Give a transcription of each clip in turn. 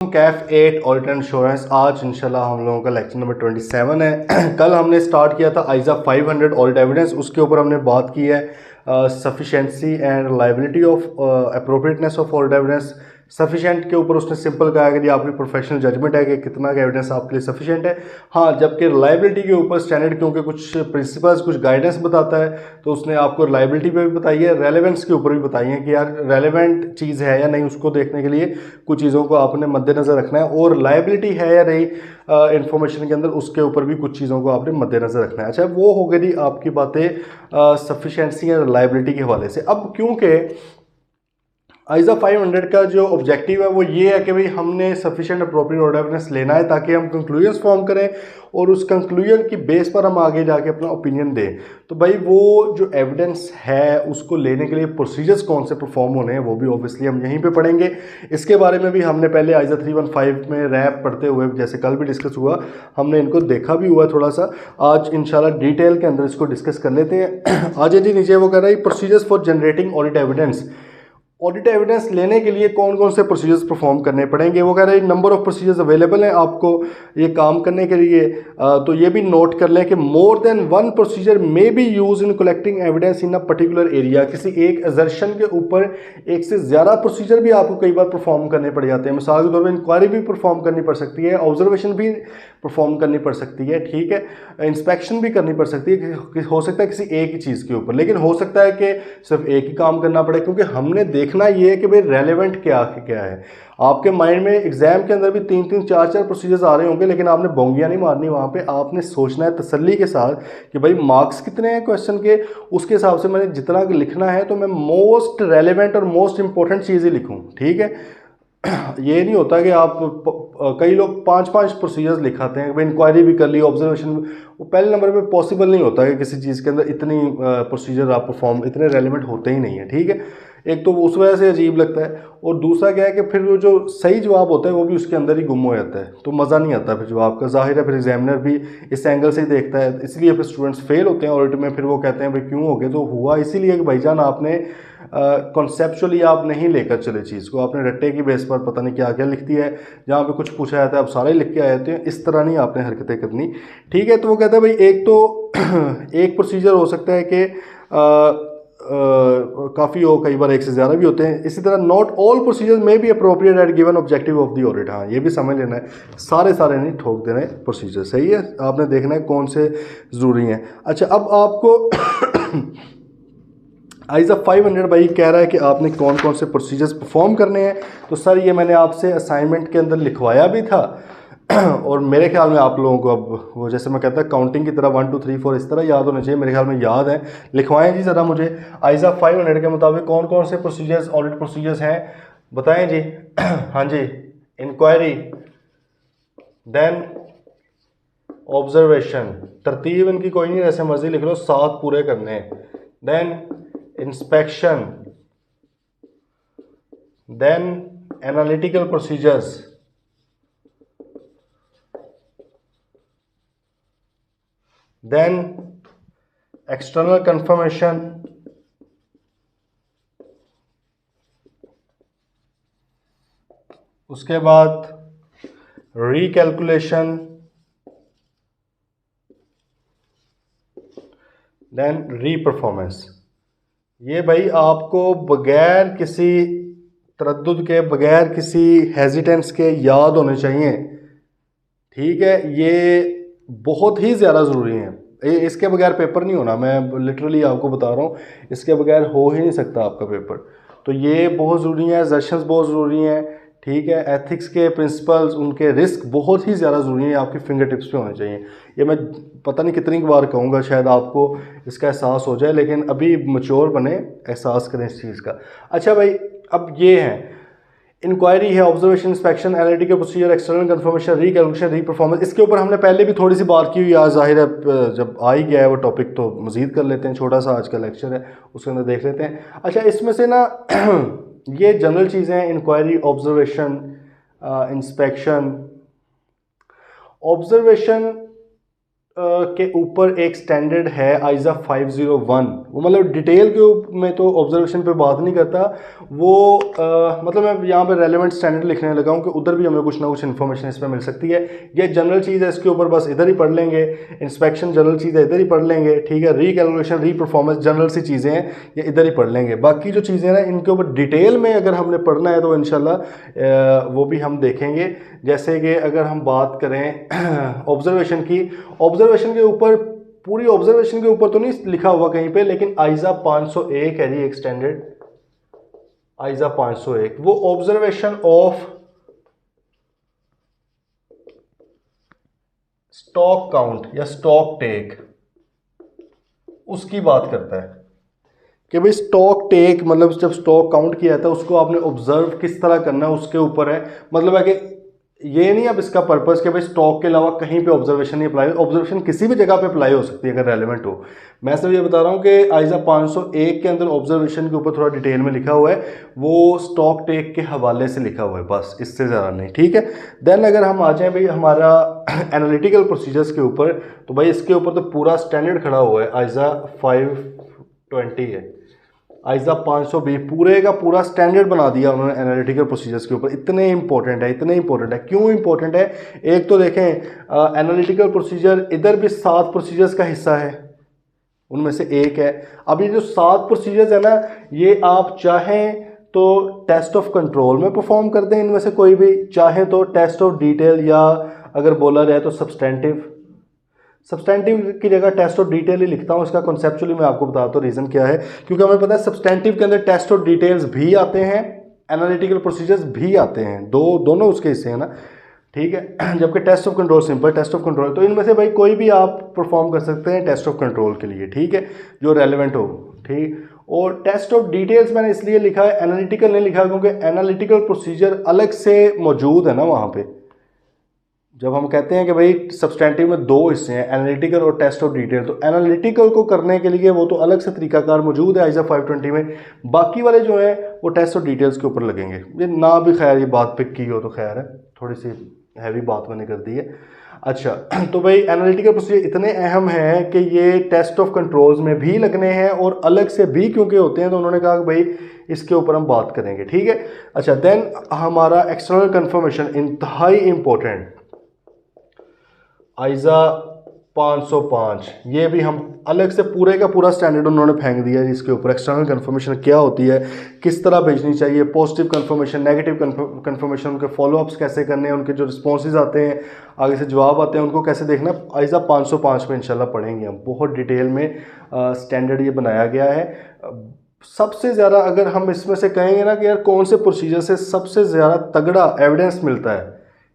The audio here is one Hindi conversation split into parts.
Kaif 8 audit insurance. आज इंशाल्लाह हम लोगों का लेक्चर नंबर 27 है। कल हमने स्टार्ट किया था आइजा 500 ऑडिट एविडेंस, उसके ऊपर हमने बात की है sufficiency and reliability of appropriateness of audit evidence. Sufficient के ऊपर उसने सिंपल कहा कि आपकी प्रोफेशनल जजमेंट है कि कितना का एविडेंस आपके लिए सफिशेंट है। हाँ, जबकि रिलायबिलिटी के ऊपर स्टैंडर्ड क्योंकि कुछ प्रिंसिपल्स कुछ गाइडेंस बताता है तो उसने आपको रिलायबिलिटी पे भी बताई है, रेलेवेंस के ऊपर भी बताई है कि यार रेलेवेंट चीज़ है या नहीं, उसको देखने के लिए कुछ चीज़ों को आपने मद्देनज़र रखना है, और रिलायबिलिटी है या नहीं इंफॉर्मेशन के अंदर उसके ऊपर भी कुछ चीज़ों को आपने मद्देनज़र रखना है। अच्छा, वो हो गई आपकी बातें सफिशेंसी या रिलायबिलिटी के हवाले से। अब क्योंकि आइजा 500 का जो ऑब्जेक्टिव है वो ये है कि भाई हमने सफिशिएंट अप्रोप्रिएट ऑडिट एविडेंस लेना है ताकि हम कंक्लूजन्स फॉर्म करें और उस कंक्लूजन की बेस पर हम आगे जाके अपना ओपिनियन दें। तो भाई वो जो एविडेंस है उसको लेने के लिए प्रोसीजर्स कौन से परफॉर्म होने हैं वो भी ऑब्वियसली हम यहीं पे पढ़ेंगे। इसके बारे में भी हमने पहले आइजा 315 में रैप पढ़ते हुए, जैसे कल भी डिस्कस हुआ, हमने इनको देखा भी हुआ थोड़ा सा। आज इंशाल्लाह डिटेल के अंदर इसको डिस्कस कर लेते हैं। आज जी नीचे वो कह रहा है procedures for generating audit evidence. Audit evidence लेने के लिए कौन कौन से प्रोसीजर्स परफॉर्म करने पड़ेंगे, वो कह रहे हैं नंबर ऑफ प्रोसीजर्स अवेलेबल हैं आपको ये काम करने के लिए। तो ये भी नोट कर लें कि more than one procedure may be use in collecting evidence in a particular area. किसी एक असर्शन के ऊपर एक से ज़्यादा प्रोसीजर भी आपको कई बार परफॉर्म करने पड़ जाते हैं। मिसाल के तौर पर इंक्वायरी भी परफॉर्म करनी पड़ सकती है, ऑब्जर्वेशन भी परफॉर्म करनी पड़ सकती है, ठीक है, इंस्पेक्शन भी करनी पड़ सकती है, हो सकता है किसी एक ही चीज़ के ऊपर, लेकिन हो सकता है कि सिर्फ एक ही काम करना पड़े, क्योंकि हमने देखना ये है कि भाई रेलेवेंट क्या है। आपके माइंड में एग्जाम के अंदर भी 3-3 4-4 प्रोसीजर्स आ रहे होंगे, लेकिन आपने बोंगियां नहीं मारनी वहाँ पे। आपने सोचना है तसल्ली के साथ कि भाई मार्क्स कितने हैं क्वेश्चन के, उसके हिसाब से मैंने जितना लिखना है तो मैं मोस्ट रेलेवेंट और मोस्ट इंपॉर्टेंट चीज़ ही लिखूँ, ठीक है। ये नहीं होता कि आप कई लोग 5-5 प्रोसीजर्स लिखाते हैं, भाई इंक्वायरी भी कर ली, ऑब्जर्वेशन, वो पहले नंबर पे पॉसिबल नहीं होता कि किसी चीज़ के अंदर इतनी प्रोसीजर आप परफॉर्म, इतने रेलिवेंट होते ही नहीं है, ठीक है। एक तो उस वजह से अजीब लगता है, और दूसरा क्या है कि फिर वो जो सही जवाब होता है वो भी उसके अंदर ही गुम हो जाता है, तो मज़ा नहीं आता फिर जवाब का। जाहिर है फिर एग्जामिनर भी इस एंगल से ही देखता है, इसलिए फिर स्टूडेंट्स फेल होते हैं ऑडिट में। फिर वो कहते हैं भाई क्यों हो गए, तो हुआ इसीलिए कि भाईजान आपने कॉन्सेप्चुअली आप नहीं लेकर चले चीज़ को, आपने रट्टे की बेस पर पता नहीं क्या क्या लिख दिया है, जहाँ पे कुछ पूछा जाता है आप सारे लिख के आए थे। इस तरह नहीं आपने हरकतें करनी, ठीक है। तो वो कहता है भाई एक तो एक प्रोसीजर हो सकता है कि काफ़ी हो, कई बार एक से ज़्यादा भी होते हैं। इसी तरह नॉट ऑल प्रोसीजर्स में भी appropriate at given objective of the audit. हाँ, ये भी समझ लेना है, सारे नहीं ठोक देना है प्रोसीजर, सही है। आपने देखना है कौन से ज़रूरी हैं। अच्छा, अब आपको आइजा 500 भाई कह रहा है कि आपने कौन कौन से प्रोसीजर्स परफॉर्म करने हैं। तो सर ये मैंने आपसे असाइनमेंट के अंदर लिखवाया भी था और मेरे ख्याल में आप लोगों को अब वो जैसे मैं कहता काउंटिंग की तरह 1 2 3 4 इस तरह याद होने चाहिए, मेरे ख्याल में याद है। लिखवाएं जी ज़रा मुझे, आइजा 500 के मुताबिक कौन कौन से प्रोसीजर्स, ऑडिट प्रोसीजर्स हैं, बताएं जी। हाँ जी, इंक्वायरी, देन ऑब्जर्वेशन, तरतीब इनकी कोई नहीं, जैसे मर्जी लिख लो, 7 पूरे करने हैं। Then inspection, then analytical procedures, then external confirmation, उसके बाद recalculation, then reperformance। ये भाई आपको बगैर किसी तरद्दुद के, बगैर किसी हेजिटेंस के याद होने चाहिए, ठीक है। ये बहुत ही ज़्यादा ज़रूरी है, इसके बगैर पेपर नहीं होना, मैं लिटरली आपको बता रहा हूँ, इसके बगैर हो ही नहीं सकता आपका पेपर। तो ये बहुत ज़रूरी है, एजर्शंस बहुत ज़रूरी हैं, ठीक है। एथिक्स के प्रिंसिपल्स, उनके रिस्क बहुत ही ज़्यादा ज़रूरी है, आपकी फिंगर टिप्स पे होने चाहिए। ये मैं पता नहीं कितनी बार कहूँगा, शायद आपको इसका एहसास हो जाए, लेकिन अभी मैच्योर बने, एहसास करें इस चीज़ का। अच्छा भाई, अब ये है इंक्वायरी है, observation, inspection, analytical procedure, external confirmation, recalculation, reperformance. इसके ऊपर हमने पहले भी थोड़ी सी बात की हुई, आज जाहिर है जब आ ही गया है वो टॉपिक तो मज़ीद कर लेते हैं, छोटा सा आज का लेक्चर है उसके अंदर देख लेते हैं। अच्छा, इसमें से ना ये जनरल चीज़ें हैं, इंक्वायरी, के ऊपर एक स्टैंडर्ड है आइजा 501, वो मतलब डिटेल के में तो ऑब्जर्वेशन पे बात नहीं करता वो, मतलब मैं यहाँ पे रेलेवेंट स्टैंडर्ड लिखने लगा हूँ कि उधर भी हमें कुछ ना कुछ इन्फॉर्मेशन इसमें मिल सकती है। ये जनरल चीज़ है, इसके ऊपर बस इधर ही पढ़ लेंगे। इंस्पेक्शन जनरल चीज़ है, इधर ही पढ़ लेंगे, ठीक है। रीकैलकुलेशन, री परफॉर्मेंस जनरल सी चीज़ें हैं, ये इधर ही पढ़ लेंगे। बाकी जो चीज़ें हैं ना, इनके ऊपर डिटेल में अगर हमने पढ़ना है तो इंशाल्लाह वो भी हम देखेंगे। जैसे कि अगर हम बात करें ऑब्जर्वेशन की, ऑब्जर्वेशन के ऊपर, पूरी ऑब्जर्वेशन के ऊपर तो नहीं लिखा हुआ कहीं पे, लेकिन आइजा 501 है जी एक स्टैंडर्ड, आइजा 501, वो ऑब्जर्वेशन ऑफ स्टॉक काउंट या स्टॉक टेक उसकी बात करता है कि भाई स्टॉक टेक मतलब जब स्टॉक काउंट किया था उसको आपने ऑब्जर्व किस तरह करना है, उसके ऊपर है। मतलब है कि ये नहीं अब इसका पर्पस कि भाई स्टॉक के अलावा कहीं पे ऑब्जर्वेशन नहीं अप्लाई, ऑब्जर्वेशन किसी भी जगह पे अप्लाई हो सकती है अगर रेलेवेंट हो। मैं सिर्फ ये बता रहा हूँ कि आइजा 501 के अंदर ऑब्जर्वेशन के ऊपर थोड़ा डिटेल में लिखा हुआ है, वो स्टॉक टेक के हवाले से लिखा हुआ है, बस इससे ज़्यादा नहीं, ठीक है। देन अगर हम आ जाएँ भाई हमारा एनालिटिकल प्रोसीजर्स के ऊपर, तो भाई इसके ऊपर तो पूरा स्टैंडर्ड खड़ा हुआ है, आइजा 520 है, आइजा 520 पूरे का पूरा स्टैंडर्ड बना दिया उन्होंने एनालिटिकल प्रोसीजर्स के ऊपर। इतने इंपॉर्टेंट है, इतने इंपॉर्टेंट है। क्यों इंपॉर्टेंट है? एक तो देखें एनालिटिकल प्रोसीजर इधर भी 7 प्रोसीजर्स का हिस्सा है, उनमें से एक है। अब ये जो 7 प्रोसीजर्स है ना, ये आप चाहें तो टेस्ट ऑफ कंट्रोल में परफॉर्म कर दें इनमें से कोई भी, चाहे तो टेस्ट ऑफ डिटेल, या अगर बोला जाए तो सब्सटेंटिव, सब्सटेंटिव की जगह टेस्ट ऑफ डिटेल ही लिखता हूँ। इसका कॉन्सेप्चुअली मैं आपको बताता हूँ रीज़न क्या है, क्योंकि हमें पता है सब्सटेंटिव के अंदर टेस्ट ऑफ डिटेल्स भी आते हैं, एनालिटिकल प्रोसीजर्स भी आते हैं, दोनों उसके हिस्से हैं ना, ठीक है। जबकि test of control simple test of control, तो इनमें से भाई कोई भी आप परफॉर्म कर सकते हैं टेस्ट ऑफ कंट्रोल के लिए, ठीक है, जो रेलिवेंट हो, ठीक। और टेस्ट ऑफ डिटेल्स मैंने इसलिए लिखा है, एनालिटिकल नहीं लिखा, क्योंकि एनालिटिकल प्रोसीजर अलग से मौजूद है ना वहाँ पे। जब हम कहते हैं कि भाई सब्सटेंटिव में 2 हिस्से हैं, एनालिटिकल और टेस्ट ऑफ डिटेल, तो एनालिटिकल को करने के लिए वो तो अलग से तरीकाकार मौजूद है आइजा 520 में, बाकी वाले जो हैं वो टेस्ट ऑफ डिटेल्स के ऊपर लगेंगे। ये ना भी खैर ये बात पिक की हो तो खैर है, थोड़ी सी हैवी बात मैंने कर दी है। अच्छा, तो भाई एनालिटिकल प्रोसीजर इतने अहम हैं कि ये टेस्ट ऑफ कंट्रोल्स में भी लगने हैं और अलग से भी क्योंकि होते हैं, तो उन्होंने कहा कि भाई इसके ऊपर हम बात करेंगे, ठीक है। अच्छा, देन हमारा एक्सटर्नल कंफर्मेशन इंतहाई इंपॉर्टेंट, आइजा 505, ये भी हम अलग से पूरे का पूरा स्टैंडर्ड उन्होंने फेंक दिया है इसके ऊपर। एक्सटर्नल कंफर्मेशन क्या होती है, किस तरह भेजनी चाहिए, पॉजिटिव कंफर्मेशन, नेगेटिव कंफर्मेशन, उनके फॉलोअप्स कैसे करने हैं, उनके जो रिस्पॉन्सेज आते हैं, आगे से जवाब आते हैं, उनको कैसे देखना, आइजा 505 में इंशाल्लाह पढ़ेंगे हम। बहुत डिटेल में स्टैंडर्ड ये बनाया गया है। सबसे ज़्यादा अगर हम इसमें से कहेंगे ना कि यार कौन से प्रोसीजर से सबसे ज़्यादा तगड़ा एविडेंस मिलता है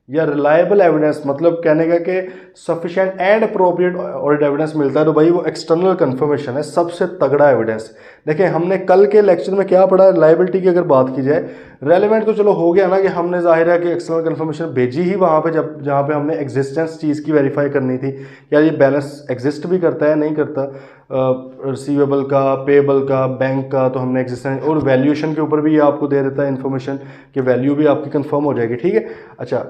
या रिलायबल एविडेंस, मतलब कहने का कि सफिशिएंट एंड अप्रोप्रिएट और एविडेंस मिलता है, तो भाई वो एक्सटर्नल कंफर्मेशन है, सबसे तगड़ा एविडेंस। देखें हमने कल के लेक्चर में क्या पढ़ा, रिलायबिलिटी की अगर बात की जाए, रेलेवेंट तो चलो हो गया ना कि हमने जाहिर है कि एक्सटर्नल कंफर्मेशन भेजी ही वहाँ पे जब जहाँ पे हमने एग्जिस्टेंस चीज़ की वेरीफाई करनी थी, यार ये बैलेंस एग्जिस्ट भी करता है नहीं करता, रिसीवेबल का, पेबल का, बैंक का, तो हमने एग्जिस्टेंस और वैल्यूएशन के ऊपर भी ये आपको दे देता है इन्फॉर्मेशन कि वैल्यू भी आपकी कंफर्म हो जाएगी, ठीक है। अच्छा,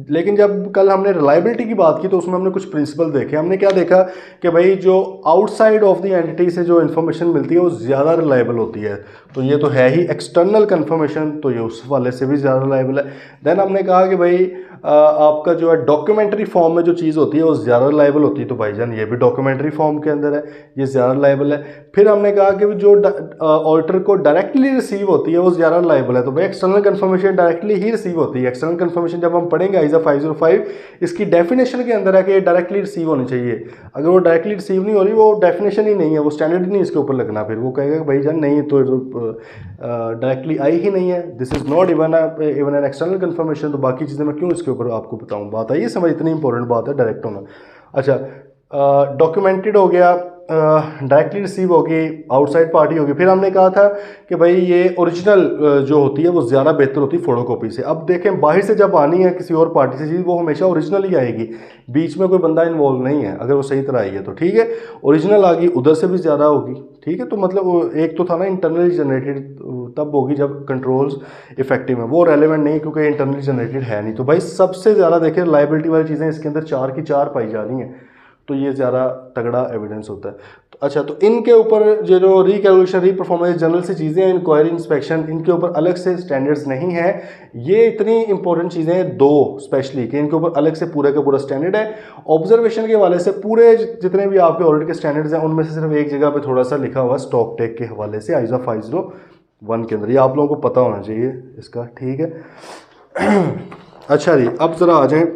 लेकिन जब कल हमने रिलायबिलिटी की बात की तो उसमें हमने कुछ प्रिंसिपल देखे। हमने क्या देखा कि भाई जो आउटसाइड ऑफ द एंटिटी से जो इन्फॉर्मेशन मिलती है वो ज़्यादा रिलायबल होती है, तो ये तो है ही एक्सटर्नल कंफर्मेशन, तो ये उस वाले से भी ज़्यादा रिलायबल है। देन हमने कहा कि भाई आपका जो है डॉक्यूमेंट्री फॉर्म में जो चीज़ होती है वो ज़्यादा रिलायबल होती है, तो भाईजान ये भी डॉक्यूमेंट्री फॉर्म के अंदर है, ये ज़्यादा रिलायबल है। फिर हमने कहा कि जो ऑल्टर को डायरेक्टली रिसीव होती है वो ज़्यादा रिलायबल है, तो भाई एक्सटर्नल कंफर्मेशन डायरेक्टली ही रिसीव होती है। एक्सटर्नल कंफर्मेशन जब हम पढ़ेंगे आइजा 505, इसकी डेफिनेशन के अंदर है कि ये डायरेक्टली रिसीव होनी चाहिए। अगर वो डायरेक्टली रिसीव नहीं हो रही, वो डेफिनेशन ही नहीं है, वो स्टैंडर्ड ही नहीं इसके ऊपर लगना, फिर वो कहेगा कि भाईजान नहीं तो डायरेक्टली आई ही नहीं है, this is not even an external confirmation, तो बाकी चीज़ें मैं क्यों इसके ऊपर आपको बताऊँ। बात आई समझ, इतनी इंपॉर्टेंट बात है डायरेक्ट होना। अच्छा, डॉक्यूमेंटेड हो गया, डायरेक्टली रिसीव होगी, आउटसाइड पार्टी होगी। फिर हमने कहा था कि भाई ये ओरिजिनल जो होती है वो ज़्यादा बेहतर होती है फोटोकॉपी से। अब देखें बाहर से जब आनी है किसी और पार्टी से चीज़, वो हमेशा ओरिजिनल ही आएगी, बीच में कोई बंदा इन्वॉल्व नहीं है, अगर वो सही तरह आई है तो ठीक है। ओरिजिनल आ गई, उधर से भी ज़्यादा होगी, ठीक है। तो मतलब एक तो था ना इंटरनली जनरेटेड, तब होगी जब कंट्रोल्स इफेक्टिव है, वो रेलेवेंट नहीं क्योंकि इंटरनली जनरेटेड है नहीं। तो भाई सबसे ज़्यादा देखिए लाइबिलिटी वाली चीज़ें इसके अंदर 4 की 4 पाई जा रही हैं, तो ये ज़्यादा तगड़ा एविडेंस होता है। तो अच्छा, तो इनके ऊपर जो रिकैलकुलेशन, रीपरफॉर्मेंस, जनरल से चीज़ें, इंक्वायरी, इंस्पेक्शन, इनके ऊपर अलग से स्टैंडर्ड्स नहीं है। ये इतनी इंपॉर्टेंट चीज़ें हैं दो स्पेशली कि इनके ऊपर अलग से पूरे का पूरा स्टैंडर्ड है। ऑब्जर्वेशन के हवाले से पूरे जितने भी आपके ऑडिट के स्टैंडर्ड्स हैं उनमें से सिर्फ एक जगह पे थोड़ा सा लिखा हुआ स्टॉक टेक के हवाले से आइजा 501 के अंदर, ये आप लोगों को पता होना चाहिए इसका, ठीक है। अच्छा जी, अब ज़रा आ जाएँ,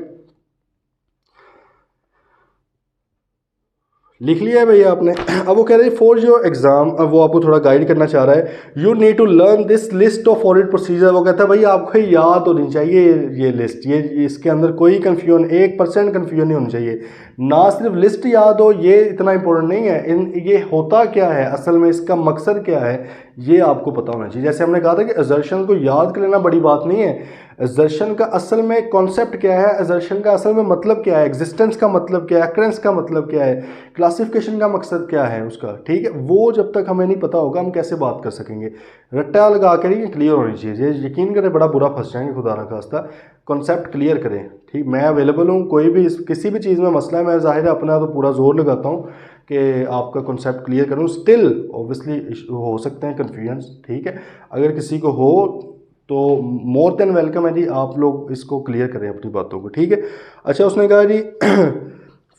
लिख लिया है भैया आपने। अब वो कह रहे हैं फॉर योर एग्जाम, अब वो आपको थोड़ा गाइड करना चाह रहा है, you need to learn this list of audit procedure. वो कहता है भाई आपको याद होनी चाहिए ये लिस्ट, ये इसके अंदर कोई कन्फ्यूजन, 1% कन्फ्यूजन नहीं होनी चाहिए। ना सिर्फ लिस्ट याद हो, ये इतना इंपॉर्टेंट नहीं है, ये होता क्या है असल में, इसका मकसद क्या है, ये आपको पता होना चाहिए। जैसे हमने कहा था कि असर्शन को याद कर लेना बड़ी बात नहीं है, असर्शन का असल में कॉन्सेप्ट क्या है, असर्शन का असल में मतलब क्या है, एग्जिस्टेंस का मतलब क्या है, अक्रेंस का मतलब क्या है, क्लासिफिकेशन का मकसद क्या है उसका, ठीक है। वो जब तक हमें नहीं पता होगा हम कैसे बात कर सकेंगे। रट्टा लगा कर ही क्लियर होनी चाहिए, यकीन करें बड़ा बुरा फंस जाएंगे खुदा ना खास्ता। कॉन्सेप्ट क्लियर करें, ठीक। मैं अवेलेबल हूँ, कोई भी किसी भी चीज़ में मसला है, मैं ज़ाहिर है अपना तो पूरा जोर लगाता हूँ कि आपका कॉन्सेप्ट क्लियर करूँ। स्टिल ऑब्वियसली हो सकते हैं कन्फ्यूजन, ठीक है। अगर किसी को हो तो मोर देन वेलकम है जी, आप लोग इसको क्लियर करें अपनी बातों को, ठीक है। अच्छा, उसने कहा जी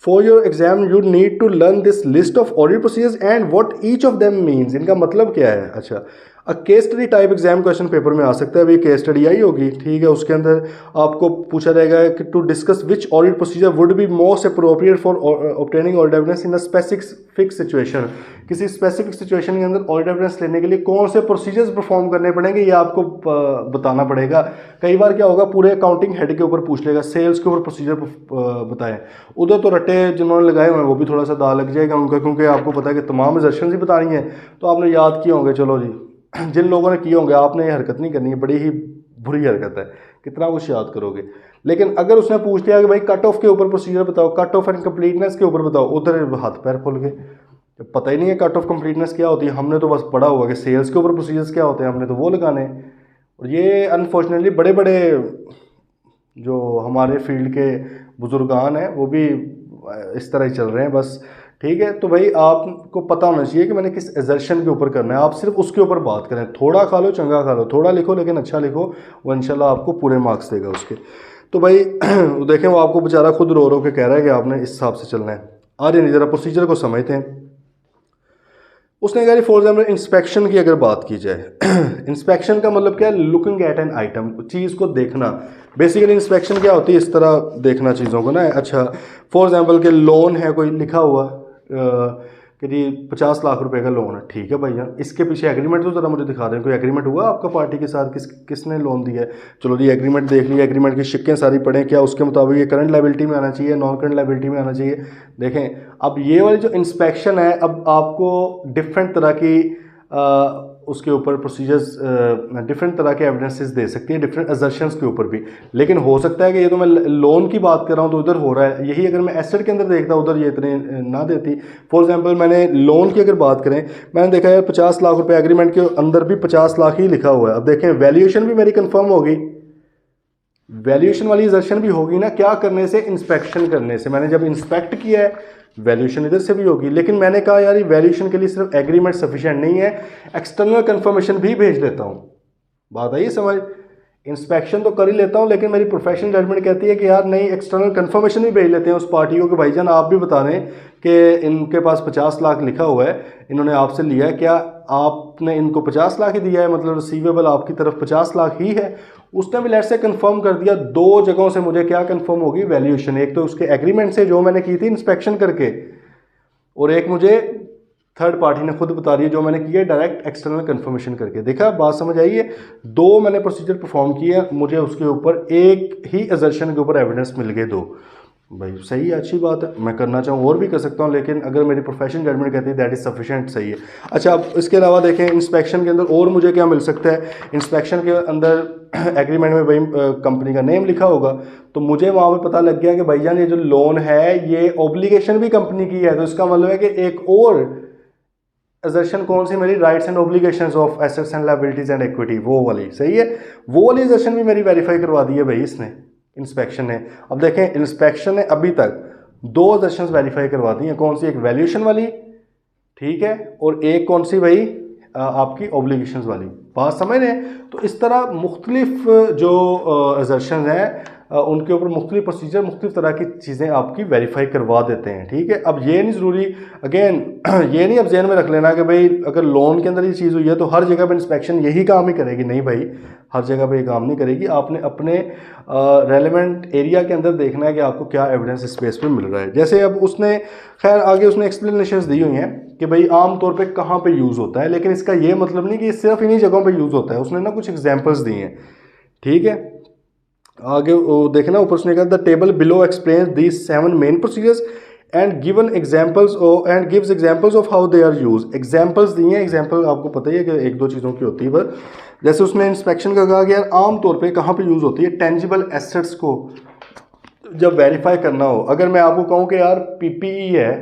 for your exam you need to learn this list of audit procedures and what each of them means, इनका मतलब क्या है। अच्छा, case study type exam question paper में आ सकता है, अभी केस स्टडी आई होगी, ठीक है। उसके अंदर आपको पूछा जाएगा कि to discuss which audit procedure would be most appropriate for obtaining audit evidence in a specific situation. किसी स्पेसिफिक सिचुएशन के अंदर ऑडिट एविडेंस लेने के लिए कौन से प्रोसीजर्स परफॉर्म करने पड़ेंगे, ये आपको बताना पड़ेगा। कई बार क्या होगा, पूरे अकाउंटिंग हेड के ऊपर पूछ लेगा, सेल्स के ऊपर प्रोसीजर बताएं, उधर तो रट्टे जिन्होंने लगाए हुए हैं वो भी थोड़ा सा दाल लग जाएगा उनका, क्योंकि आपको पता है कि तमाम एजर्शंस ही बतानी है। तो आपने याद किए होंगे, चलो जी, जिन लोगों ने किए होंगे, आपने ये हरकत नहीं करनी है, बड़ी ही बुरी हरकत है, कितना कुछ याद करोगे। लेकिन अगर उसने पूछ लिया कि भाई कट ऑफ के ऊपर प्रोसीजर बताओ, कट ऑफ एंड कंप्लीटनेस के ऊपर बताओ, उधर हाथ पैर खुल गए, पता ही नहीं है कट ऑफ कंप्लीटनेस क्या होती है। हमने तो बस पढ़ा हुआ कि सेल्स के ऊपर प्रोसीजर्स क्या होते हैं, हमने तो वो लगाने। और ये अनफॉर्चुनेटली बड़े बड़े जो हमारे फील्ड के बुजुर्गान हैं वो भी इस तरह ही चल रहे हैं बस, ठीक है। तो भाई आपको पता होना चाहिए कि मैंने किस एजर्शन के ऊपर करना है, आप सिर्फ उसके ऊपर बात करें। थोड़ा खा लो चंगा खा लो, थोड़ा लिखो लेकिन अच्छा लिखो, वो इंशाल्लाह आपको पूरे मार्क्स देगा उसके। तो भाई देखें, वो आपको बेचारा खुद रो रो के कह रहा है कि आपने इस हिसाब से चलना है। आ रही नहीं, ज़रा प्रोसीजर को समझते हैं। उसने कहा फॉर एग्जाम्पल इंस्पेक्शन की अगर बात की जाए इंस्पेक्शन का मतलब क्या है, लुकिंग एट एन आइटम, चीज़ को देखना। बेसिकली इंस्पेक्शन क्या होती है, इस तरह देखना चीज़ों को ना। अच्छा, फॉर एग्जांपल के लोन है, कोई लिखा हुआ कि जी 50 लाख रुपए का लोन है, ठीक है भाईजान, इसके पीछे एग्रीमेंट तो ज़रा मुझे दिखा दें, कोई एग्रीमेंट हुआ आपका पार्टी के साथ, किसने लोन दिया है। चलो जी एग्रीमेंट देख लिया, एग्रीमेंट की शिक्कें सारी पढ़ें, क्या उसके मुताबिक ये करंट लायबिलिटी में आना चाहिए, नॉन करंट लायबिलिटी में आना चाहिए। देखें, अब ये वाली जो इंस्पेक्शन है, अब आपको डिफरेंट तरह की उसके ऊपर प्रोसीजर्स, डिफरेंट तरह के एविडेंसेस दे सकती है, डिफरेंट असर्शंस के ऊपर भी। लेकिन हो सकता है कि ये तो मैं लोन की बात कर रहा हूँ तो उधर हो रहा है, यही अगर मैं एसेट के अंदर देखता उधर ये इतने ना देती। फॉर एग्जांपल मैंने लोन की अगर बात करें, मैंने देखा यार 50 लाख रुपए एग्रीमेंट के अंदर भी 50 लाख ही लिखा हुआ है। अब देखें, वैल्यूएशन भी मेरी कंफर्म होगी, वैल्यूएशन वाली असर्शन भी होगी ना, क्या करने से, इंस्पेक्शन करने से। मैंने जब इंस्पेक्ट किया है, वैल्यूएशन इधर से भी होगी। लेकिन मैंने कहा यार ये वैल्यूएशन के लिए सिर्फ एग्रीमेंट सफिशिएंट नहीं है, एक्सटर्नल कंफर्मेशन भी भेज लेता हूँ। बात आई समझ, इंस्पेक्शन तो कर ही लेता हूँ लेकिन मेरी प्रोफेशनल जजमेंट कहती है कि यार नहीं, एक्सटर्नल कंफर्मेशन भी भेज लेते हैं उस पार्टी को कि भाईजान आप भी बता दें कि इनके पास 50 लाख लिखा हुआ है, इन्होंने आपसे लिया है, क्या आपने इनको 50 लाख ही दिया है, मतलब रिसीवेबल आपकी तरफ 50 लाख ही है। उसने भी लेट से कंफर्म कर दिया। दो जगहों से मुझे क्या कंफर्म होगी, वैल्यूएशन, एक तो उसके एग्रीमेंट से जो मैंने की थी इंस्पेक्शन करके, और एक मुझे थर्ड पार्टी ने खुद बता रही है जो मैंने किया डायरेक्ट एक्सटर्नल कंफर्मेशन करके। देखा, बात समझ आई है। दो मैंने प्रोसीजर परफॉर्म किए, मुझे उसके ऊपर एक ही असर्शन के ऊपर एविडेंस मिल गए दो। भाई सही है, अच्छी बात है, मैं करना चाहूँ और भी कर सकता हूँ, लेकिन अगर मेरी प्रोफेशनल जजमेंट कहती है दैट इज़ सफिशेंट, सही है। अच्छा, अब इसके अलावा देखें इंस्पेक्शन के अंदर और मुझे क्या मिल सकता है। इंस्पेक्शन के अंदर एग्रीमेंट में भाई कंपनी का नेम लिखा होगा, तो मुझे वहाँ पे पता लग गया कि भाईजान ये जो लोन है ये ऑब्लिगेशन भी कंपनी की है, तो इसका मतलब है कि एक और असर्शन कौन सी मेरी, rights and obligations of assets and liabilities and equity, वो वाली, सही है। वो वाली असर्शन भी मेरी वेरीफाई करवा दी है भाई इसने, इंस्पेक्शन ने। अब देखें इंस्पेक्शन ने अभी तक दो असर्शंस वेरीफाई करवा दी हैं, कौन सी, एक वैल्यूएशन वाली, ठीक है, और एक कौन सी भाई आपकी ऑब्लिगेशंस वाली, बात समझ रहे हैं। तो इस तरह मुख्तलिफ जो असर्शंस हैं उनके ऊपर मुख्तलिफ प्रोसीजर, मुख्तलिफ तरह की चीज़ें आपकी वेरीफाई करवा देते हैं, ठीक है। अब ये नहीं ज़रूरी, अगेन ये नहीं अब जहन में रख लेना कि भाई अगर लोन के अंदर ये चीज़ हुई है तो हर जगह पर इंस्पेक्शन यही काम ही करेगी, नहीं भाई, हर जगह पे ये काम नहीं करेगी। आपने अपने रेलेवेंट एरिया के अंदर देखना है कि आपको क्या एविडेंस इस बेस पे मिल रहा है। जैसे अब उसने खैर आगे उसने एक्सप्लेनेशंस दी हुई हैं कि भाई आम तौर पे कहाँ पे यूज़ होता है, लेकिन इसका ये मतलब नहीं कि सिर्फ इन्हीं जगहों पे यूज़ होता है। उसने ना कुछ एग्जांपल्स दी हैं, ठीक है। आगे वो देखना ऊपर उसने कहा the table below explains these 7 main procedures and given examples and gives examples of how they are use. Examples दिए हैं, एग्जांपल आपको पता ही है कि एक दो चीज़ों की होती है, पर जैसे उसने इंस्पेक्शन का कहा कि यार आम तौर पे कहाँ पे यूज़ होती है, टेंजिबल एसेट्स को जब वेरीफाई करना हो। अगर मैं आपको कहूँ कि यार पीपीई है,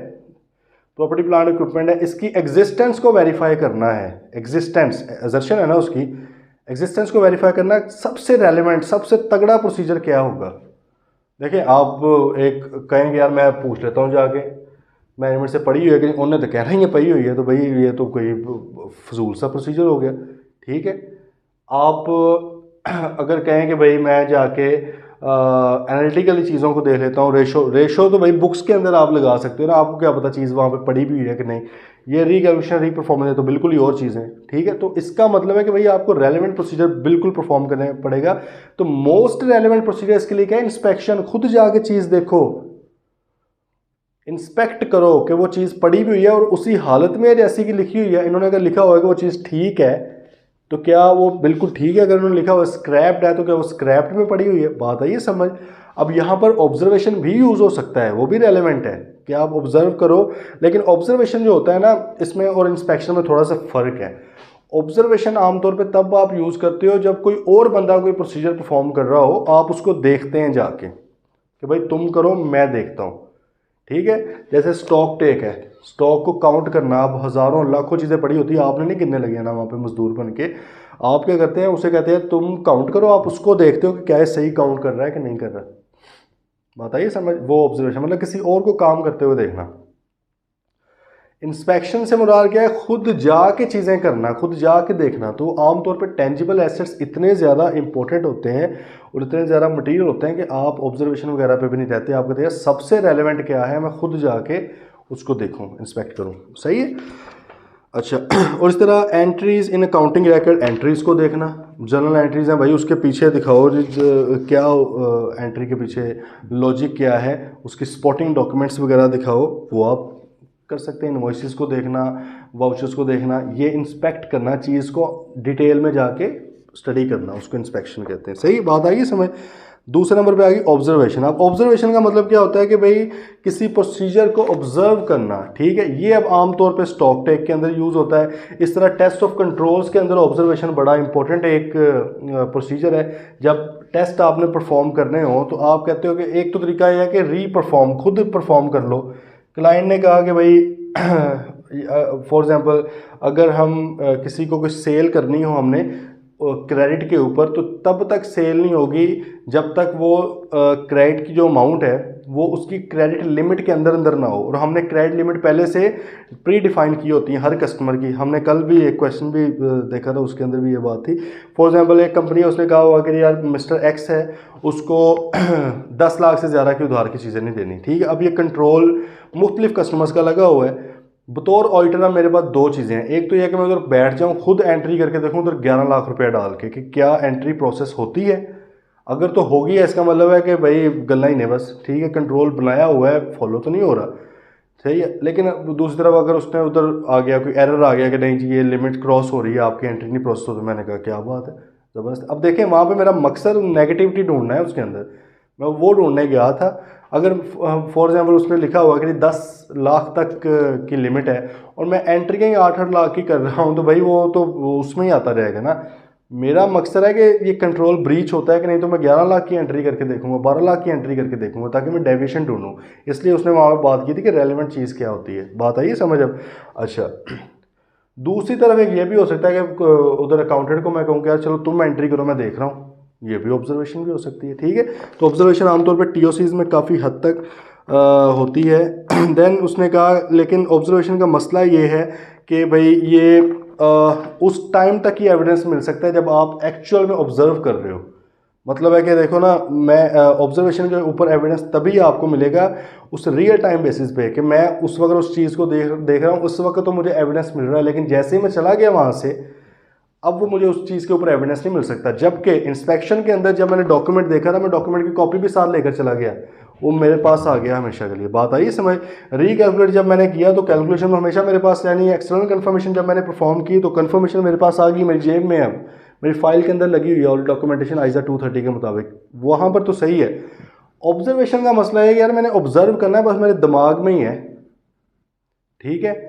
प्रॉपर्टी प्लांट इक्विपमेंट है, इसकी एग्जिस्टेंस को वेरीफाई करना है, एग्जिस्टेंस असर्शन है ना उसकी, एग्जिस्टेंस को वेरीफाई करना सबसे रेलिवेंट सबसे तगड़ा प्रोसीजर क्या होगा। देखिए आप एक कहेंगे यार मैं पूछ लेता हूँ जाके, मैनेजमेंट से पढ़ी हुई है कि उन्होंने तो कहना ही है पढ़ी हुई है, तो भाई ये तो कोई फजूल सा प्रोसीजर हो गया, ठीक है। आप अगर कहें कि भाई मैं जाके एनालिटिकली चीज़ों को देख लेता हूँ, रेशो तो भाई बुक्स के अंदर आप लगा सकते हो ना, आपको क्या पता चीज़ वहाँ पे पढ़ी भी हुई है कि नहीं। ये रीकैलकुलेशन री परफॉर्मेंस है तो बिल्कुल ही और चीज़ें, ठीक है। तो इसका मतलब है कि भाई आपको रेलेवेंट प्रोसीजर बिल्कुल परफॉर्म करना पड़ेगा। तो मोस्ट रेलेवेंट प्रोसीजर इसके लिए क्या है, इंस्पेक्शन, खुद जाके चीज़ देखो, इंस्पेक्ट करो कि वो चीज़ पड़ी भी हुई है और उसी हालत में जैसी कि लिखी हुई है। इन्होंने अगर लिखा हुआ है कि वो चीज़ ठीक है तो क्या वो बिल्कुल ठीक है, अगर उन्होंने लिखा हुआ स्क्रैप्ड है तो क्या वो स्क्रैप्ड में पड़ी हुई है, बात आई है समझ। अब यहाँ पर ऑब्जर्वेशन भी यूज़ हो सकता है, वो भी रेलेवेंट है कि आप ऑब्जर्व करो, लेकिन ऑब्जर्वेशन जो होता है ना इसमें और इंस्पेक्शन में थोड़ा सा फ़र्क है। ऑब्जर्वेशन आमतौर पे तब आप यूज़ करते हो जब कोई और बंदा कोई प्रोसीजर परफॉर्म कर रहा हो, आप उसको देखते हैं जाके कि भाई तुम करो मैं देखता हूँ, ठीक है। जैसे स्टॉक टेक है, स्टॉक को काउंट करना, आप हज़ारों लाखों चीज़ें पड़ी होती है, आपने नहीं गिनने लगे ना वहाँ पे मजदूर बन के, आप क्या करते हैं उसे कहते हैं तुम काउंट करो, आप उसको देखते हो कि क्या है सही काउंट कर रहा है कि नहीं कर रहा। बताइए समझ, वो ऑब्जर्वेशन मतलब किसी और को काम करते हुए देखना। इंस्पेक्शन से मुराद क्या है, खुद जाके चीज़ें करना, खुद जाके देखना। तो आमतौर पर टेंजिबल एसेट्स इतने ज़्यादा इंपॉर्टेंट होते हैं और इतने ज़्यादा मटेरियल होते हैं कि आप ऑब्जर्वेशन वगैरह पे भी नहीं रहते, आप कहते हैं सबसे रेलेवेंट क्या है, मैं खुद जाके उसको देखूँ, इंस्पेक्ट करूँ, सही है। अच्छा और इस तरह entries in accounting record, entries को देखना, जर्नल एंट्रीज़ हैं भाई, उसके पीछे दिखाओ क्या एंट्री के पीछे लॉजिक क्या है, उसकी स्पॉटिंग डॉक्यूमेंट्स वगैरह दिखाओ, वो आप कर सकते हैं। इनवॉइसेस को देखना, वाउचर्स को देखना, ये इंस्पेक्ट करना, चीज़ को डिटेल में जाके स्टडी करना, उसको इंस्पेक्शन कहते हैं, सही बात आई समझ। दूसरे नंबर पे आ गई ऑब्जर्वेशन। अब ऑब्जर्वेशन का मतलब क्या होता है कि भाई किसी प्रोसीजर को ऑब्जर्व करना, ठीक है। ये अब आमतौर पे स्टॉक टेक के अंदर यूज़ होता है। इस तरह टेस्ट ऑफ कंट्रोल्स के अंदर ऑब्जर्वेशन बड़ा इंपॉर्टेंट एक प्रोसीजर है। जब टेस्ट आपने परफॉर्म करने हो तो आप कहते हो कि एक तो तरीका यह है कि री परफॉर्म, खुद परफॉर्म कर लो। क्लाइंट ने कहा कि भाई फॉर एग्ज़ाम्पल अगर हम किसी को कुछ सेल करनी हो हमने क्रेडिट के ऊपर, तो तब तक सेल नहीं होगी जब तक वो क्रेडिट की जो अमाउंट है वो उसकी क्रेडिट लिमिट के अंदर अंदर ना हो। और हमने क्रेडिट लिमिट पहले से प्री डिफाइन की होती है हर कस्टमर की। हमने कल भी एक क्वेश्चन भी देखा था, उसके अंदर भी ये बात थी। फॉर एग्जांपल एक कंपनी है, उसने कहा हुआ कि यार मिस्टर एक्स है, उसको 10 लाख से ज़्यादा की उधार की चीज़ें नहीं देनी, ठीक है। अब ये कंट्रोल मुख्तलिफ कस्टमर्स का लगा हुआ है। बतौर ऑडिटर अब मेरे पास दो चीज़ें हैं, एक तो यह कि मैं उधर बैठ जाऊं खुद एंट्री करके देखूं उधर 11 लाख रुपया डाल के कि क्या एंट्री प्रोसेस होती है। अगर तो होगी है इसका मतलब है कि भाई गल्ला ही नहीं बस, ठीक है, कंट्रोल बनाया हुआ है, फॉलो तो नहीं हो रहा, सही है। लेकिन दूसरी तरफ अगर उसने उधर आ गया कोई एरर आ गया कि नहीं जी ये लिमिट क्रॉस हो रही है, आपकी एंट्री नहीं प्रोसेस हो, तो मैंने कहा क्या बात है, ज़बरदस्त। अब देखें वहाँ पे मेरा मकसद नेगेटिविटी ढूंढना है उसके अंदर, मैं वो ढूंढने गया था। अगर फॉर एग्जांपल उसमें लिखा हुआ कि 10 लाख तक की लिमिट है और मैं एंट्री कहीं 8-8 लाख की कर रहा हूँ, तो भाई वो तो उसमें ही आता रहेगा ना। मेरा मकसद है कि ये कंट्रोल ब्रीच होता है कि नहीं, तो मैं 11 लाख की एंट्री करके देखूंगा, 12 लाख की एंट्री करके देखूंगा, ताकि मैं डेविएशन ढूंढूं। इसलिए उसने वहाँ पे बात की थी कि रेलिवेंट चीज़ क्या होती है। बात आई समझ अब? अच्छा, दूसरी तरफ एक ये भी हो सकता है कि उधर अकाउंटेंट को मैं कहूँ कि यार चलो तुम एंट्री करो, मैं देख रहा हूँ। ये भी ऑब्जर्वेशन भी हो सकती है, ठीक है। तो ऑब्जर्वेशन आमतौर पर टीओसीज में काफ़ी हद तक होती है। देन उसने कहा लेकिन ऑब्जर्वेशन का मसला ये है कि भाई ये उस टाइम तक ही एविडेंस मिल सकता है जब आप एक्चुअल में ऑब्जर्व कर रहे हो। मतलब है कि देखो ना, मैं ऑब्जर्वेशन के ऊपर एविडेंस तभी आपको मिलेगा उस रियल टाइम बेसिस पे कि मैं उस वक्त उस चीज़ को देख रहा हूँ, उस वक्त तो मुझे एविडेंस मिल रहा है, लेकिन जैसे ही मैं चला गया वहाँ से, अब वो मुझे उस चीज़ के ऊपर एविडेंस नहीं मिल सकता। जबकि इंस्पेक्शन के अंदर जब मैंने डॉक्यूमेंट देखा था, मैं डॉक्यूमेंट की कॉपी भी साथ लेकर चला गया, वो मेरे पास आ गया हमेशा के लिए। बात आई समझ? रिकैलकुलेट जब मैंने किया तो कैलकुलेशन में हमेशा मेरे पास, यानी एक्सटर्नल कन्फर्मेशन जब मैंने परफॉर्म की तो कन्फर्मेशन मेरे पास आ गई, मेरी जेब में अब मेरी फाइल के अंदर लगी हुई है और डॉक्यूमेंटेशन आइजा 230 के मुताबिक वहाँ पर तो सही है। ऑब्जर्वेशन का मसला है कि यार मैंने ऑब्जर्व करना है, बस मेरे दिमाग में ही है, ठीक है।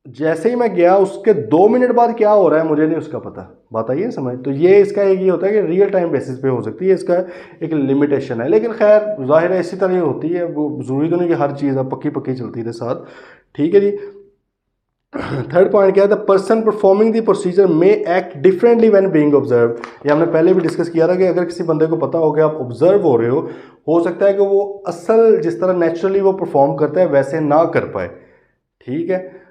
जैसे ही मैं गया उसके 2 मिनट बाद क्या हो रहा है मुझे नहीं उसका पता। बात आई है समझ? तो ये इसका एक ये होता है कि रियल टाइम बेसिस पे हो सकती है, इसका एक लिमिटेशन है। लेकिन खैर जाहिर है इसी तरह ही होती है, वो ज़रूरी तो नहीं कि हर चीज़ अब पक्की पक्की चलती है साथ, ठीक है जी। थर्ड पॉइंट क्या है? The person performing the procedure may act differently when being observe. ये हमने पहले भी डिस्कस किया था कि अगर किसी बंदे को पता हो कि आप ऑब्जर्व हो रहे हो सकता है कि वो असल जिस तरह नेचुरली वो परफॉर्म करता है वैसे ना कर पाए, ठीक है।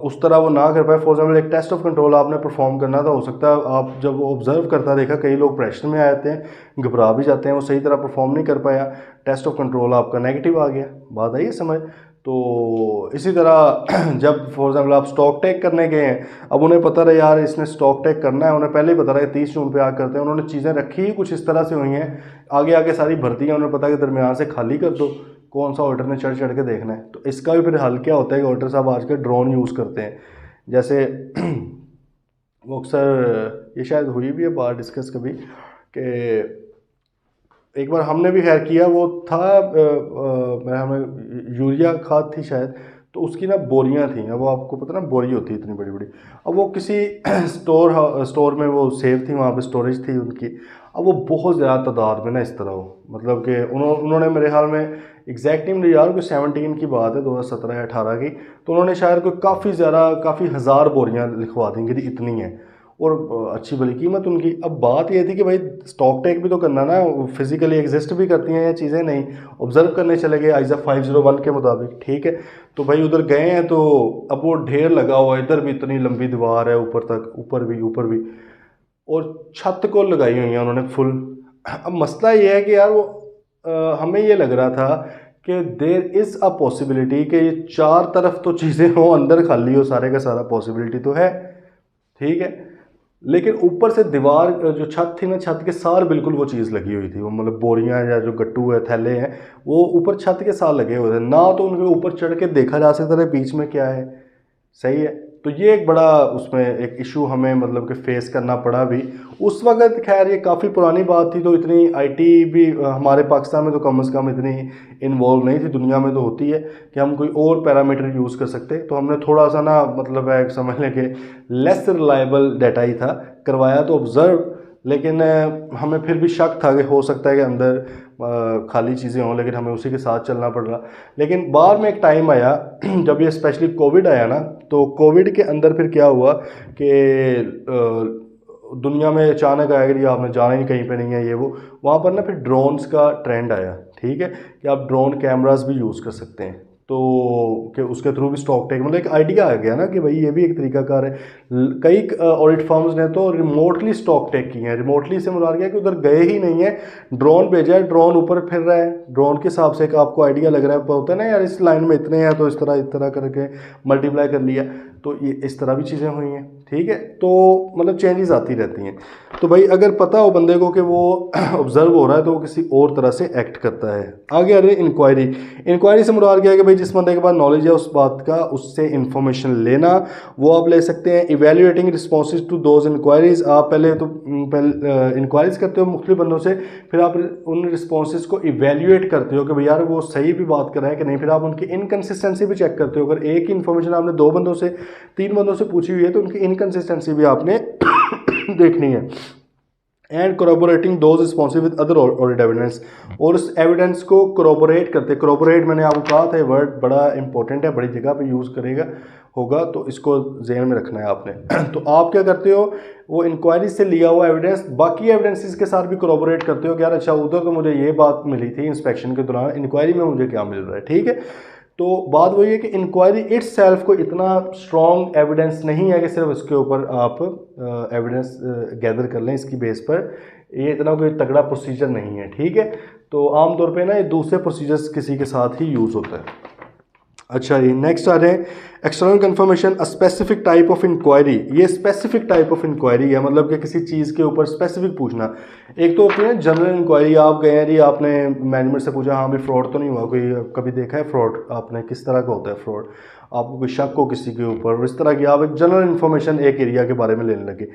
उस तरह वो ना कर पाए। फॉर एग्जाम्पल एक टेस्ट ऑफ कंट्रोल आपने परफॉर्म करना था, हो सकता है आप जब ऑब्जर्व करता देखा कई लोग प्रेशर में आ जाते हैं, घबरा भी जाते हैं, वो सही तरह परफॉर्म नहीं कर पाया, टेस्ट ऑफ कंट्रोल आपका नेगेटिव आ गया। बात आई समझ? तो इसी तरह जब फॉर एग्जाम्पल आप स्टॉक टेक करने गए हैं, अब उन्हें पता रहे यार इसने स्टॉक टेक करना है, उन्हें पहले ही पता रहा है 30 जून पे आग करते हैं, उन्होंने चीज़ें रखी ही कुछ इस तरह से हुई हैं, आगे आगे सारी भर्ती हैं, उन्हें पता है कि दरमियान से खाली कर दो, कौन सा ऑडिटर ने चढ़ चढ़ के देखना है। तो इसका भी फिर हल क्या होता है कि ऑडिटर साहब आजकल ड्रोन यूज़ करते हैं। जैसे वो अक्सर ये शायद हुई भी है बात डिस्कस कभी कि एक बार हमने भी खैर किया, वो था मैं हमें यूरिया खाद थी शायद, तो उसकी ना बोरियां थी। अब वो आपको पता ना बोरी होती है इतनी बड़ी बड़ी, अब वो किसी स्टोर में वो सेव थी, वहाँ पे स्टोरेज थी उनकी। अब वो बहुत ज़्यादा तादाद में ना इस तरह हो, मतलब कि उन्होंने मेरे ख्याल में एग्जैक्ट नहीं मुझे यार कोई 17 की बात है, 2017 या 18 की, तो उन्होंने शायद कोई काफ़ी हज़ार बोरियां लिखवा दी कि इतनी है, और अच्छी भली कीमत उनकी। अब बात ये थी कि भाई स्टॉक टेक भी तो करना ना, फिजिकली एग्जिस्ट भी करती हैं ये चीज़ें, नहीं ऑब्जर्व करने चले गए आइजा 501 के मुताबिक, ठीक है। तो भाई उधर गए हैं तो अब वो ढेर लगा हुआ है, इधर भी इतनी लंबी दीवार है ऊपर तक, ऊपर भी, और छत को लगाई हुई है उन्होंने फुल। अब मसला ये है कि यार वो हमें ये लग रहा था कि देर इज़ अ पॉसिबिलिटी कि ये चार तरफ तो चीज़ें हो, अंदर खाली हो, सारे का सारा पॉसिबिलिटी तो है, ठीक है। लेकिन ऊपर से दीवार जो छत थी ना, छत के सार बिल्कुल वो चीज़ लगी हुई थी, वो मतलब बोरियां या जो गट्टू है, थैले हैं, वो ऊपर छत के सार लगे हुए थे ना, तो उनके ऊपर चढ़ के देखा जा सकता था बीच में क्या है, सही है। तो ये एक बड़ा उसमें एक इशू हमें मतलब कि फेस करना पड़ा भी उस वक़्त। खैर ये काफ़ी पुरानी बात थी, तो इतनी आईटी भी हमारे पाकिस्तान में तो कम से कम इतनी इन्वॉल्व नहीं थी, दुनिया में तो होती है कि हम कोई और पैरामीटर यूज़ कर सकते। तो हमने थोड़ा सा ना मतलब है समझ लें कि लेस रिलायबल डाटा ही था, करवाया तो ऑब्ज़र्व, लेकिन हमें फिर भी शक था कि हो सकता है कि अंदर खाली चीज़ें हों, लेकिन हमें उसी के साथ चलना पड़ रहा। लेकिन बाद में एक टाइम आया जब ये स्पेशली कोविड आया ना, तो कोविड के अंदर फिर क्या हुआ कि दुनिया में अचानक आया कि आपने जाना ही कहीं पे नहीं है ये वो, वहाँ पर ना फिर ड्रोन्स का ट्रेंड आया, ठीक है, कि आप ड्रोन कैमरास भी यूज़ कर सकते हैं। तो कि उसके थ्रू भी स्टॉक टेक मतलब एक आइडिया आ गया ना कि भाई ये भी एक तरीकाकार है। कई ऑडिट फर्म्स ने तो रिमोटली स्टॉक टेक किए हैं। रिमोटली से मुराद क्या है कि उधर गए ही नहीं है, ड्रोन भेजा है, ड्रोन ऊपर फिर रहा है, ड्रोन के हिसाब से एक आपको आइडिया लग रहा है, होता है ना यार इस लाइन में इतने हैं तो इस तरह करके मल्टीप्लाई कर लिया। तो ये इस तरह भी चीज़ें हुई हैं, ठीक है। तो मतलब चेंजेस आती रहती हैं। तो भाई अगर पता हो बंदे को कि वो ऑब्जर्व हो रहा है तो वो किसी और तरह से एक्ट करता है। आगे आ रही है इंक्वायरी। इंक्वायरी से मुराद क्या है कि भाई जिस बंदे के पास नॉलेज है उस बात का, उससे इंफॉर्मेशन लेना, वो आप ले सकते हैं। Evaluating responses to those inquiries, आप पहले तो इंक्वायरीज करते हो मुख्तलिफ बंदों से, फिर आप उन रिस्पॉन्सेज को इवेल्युएट करते हो कि भाई यार वो सही भी बात कर रहे हैं कि नहीं। फिर आप उनकी इनकन्सिस्टेंसी भी चेक करते हो। अगर एक ही इन्फॉर्मेशन आपने 2 बंदों से 3 बंदों से पूछी हुई है तो उनकी इनकन्सिस्टेंसी भी आपने देखनी है। And corroborating those responsive with other audit evidence, और उस एविडेंस को कोरोबोरेट करते। कोरोबोरेट मैंने आपको कहा था, ये वर्ड बड़ा इंपॉर्टेंट है, बड़ी जगह पे यूज़ करेगा होगा, तो इसको जहन में रखना है आपने। तो आप क्या करते हो, वो इंक्वायरी से लिया हुआ एविडेंस बाकी एविडेंसेस के साथ भी कोरोबोरेट करते हो कि यार अच्छा उधर तो मुझे ये बात मिली थी इंस्पेक्शन के दौरान, इंक्वायरी में मुझे क्या मिल रहा है। ठीक है। तो बात वही है कि इंक्वायरी इट्स सेल्फ को इतना स्ट्रॉन्ग एविडेंस नहीं है कि सिर्फ इसके ऊपर आप एविडेंस गैदर कर लें इसकी बेस पर, ये इतना कोई तगड़ा प्रोसीजर नहीं है। ठीक है। तो आमतौर पे ना ये दूसरे प्रोसीजर्स किसी के साथ ही यूज़ होता है। अच्छा, ये नेक्स्ट आ रहे हैं external confirmation, a specific type of inquiry. ये स्पेसिफिक टाइप ऑफ इंक्वायरी है, मतलब कि किसी चीज़ के ऊपर स्पेसिफिक पूछना। एक तो होती है जनरल इंक्वायरी, आप गए हैं जी, आपने मैनेजमेंट से पूछा हाँ भाई फ्रॉड तो नहीं हुआ, कोई कभी देखा है फ्रॉड, आपने किस तरह का होता है फ्रॉड, आपको कोई शक हो किसी के ऊपर, और इस तरह की आप एक जनरल इन्फॉर्मेशन एक एरिया के बारे में लेने लगे।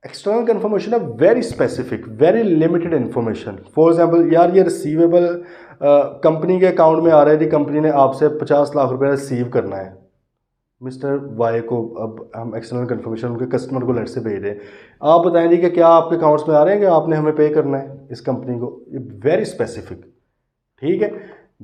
एक्सटर्नल कंफर्मेशन है very specific, very limited information. For example यार ये रिसीवेबल कंपनी के अकाउंट में आ रहा है जी, कंपनी ने आपसे 50 लाख रुपए रिसीव करना है मिस्टर वाई को। अब हम एक्सटर्नल कंफर्मेशन उनके कस्टमर को लेट से भेज रहे हैं, आप बताएं जी कि क्या आपके अकाउंट्स में आ रहे हैं कि आपने हमें पे करना है इस कंपनी को। ये वेरी स्पेसिफिक। ठीक है।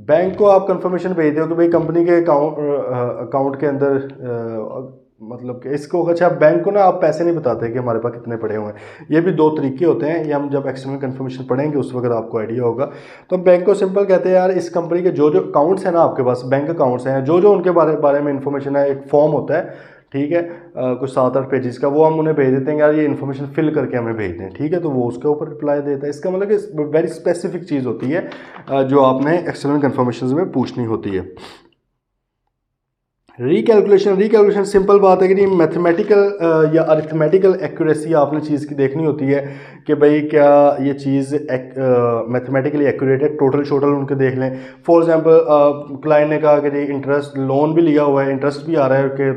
बैंक को आप कंफर्मेशन भेज दो कि भाई कंपनी के अकाउंट के अंदर मतलब कि इसको, अच्छा बैंक को ना आप पैसे नहीं बताते कि हमारे पास कितने पड़े हुए हैं। ये भी 2 तरीके होते हैं, ये हम जब एक्सटर्नल कंफर्मेशन पढ़ेंगे उस वक्त आपको आइडिया होगा। तो बैंक को सिंपल कहते हैं यार इस कंपनी के जो जो अकाउंट्स हैं ना, आपके पास बैंक अकाउंट्स हैं, जो जो उनके बारे में इन्फॉर्मेशन है, एक फॉर्म होता है, ठीक है, कुछ 7-8 पेजेस का, वो हम उन्हें भेज देते हैं यार ये इन्फॉर्मेशन फिल करके हमें भेज दें। ठीक है। तो वो उसके ऊपर रिप्लाई देता है। इसका मतलब कि वेरी स्पेसिफिक चीज़ होती है जो आपने एक्सटर्नल कंफर्मेशन में पूछनी होती है। रिकैलकुलेशन सिंपल बात है कि मैथमेटिकल या अरिथमेटिकल एक्यूरेसी आपने चीज़ की देखनी होती है कि भाई क्या ये चीज़ मैथमेटिकली एक्यूरेट है, टोटल शोटल उनके देख लें। फॉर एग्जांपल क्लाइंट ने कहा कि जी इंटरेस्ट लोन भी लिया हुआ है, इंटरेस्ट भी आ रहा है कि